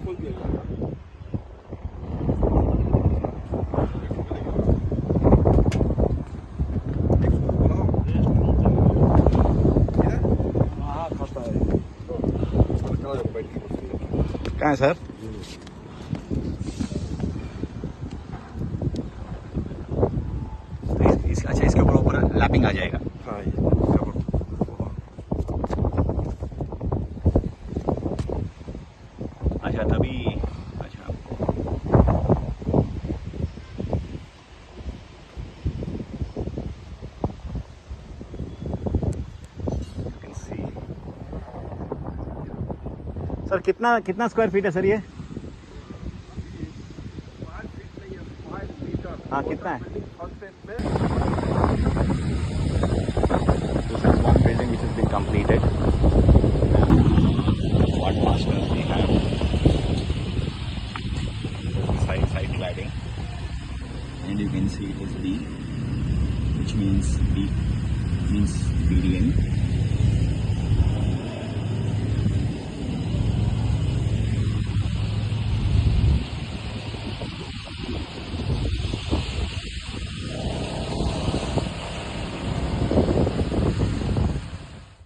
खोल दिया कहाँ है सर? अच्छा, इसके ऊपर लैपिंग आ जाएगा। हाँ, अच्छा तभी, अच्छा सर कितना स्क्वायर फीट है सर ये? हाँ कितना है? This is one building which has been completed. What fasteners we have? Side cladding, and you can see it is B, which means B means BDN.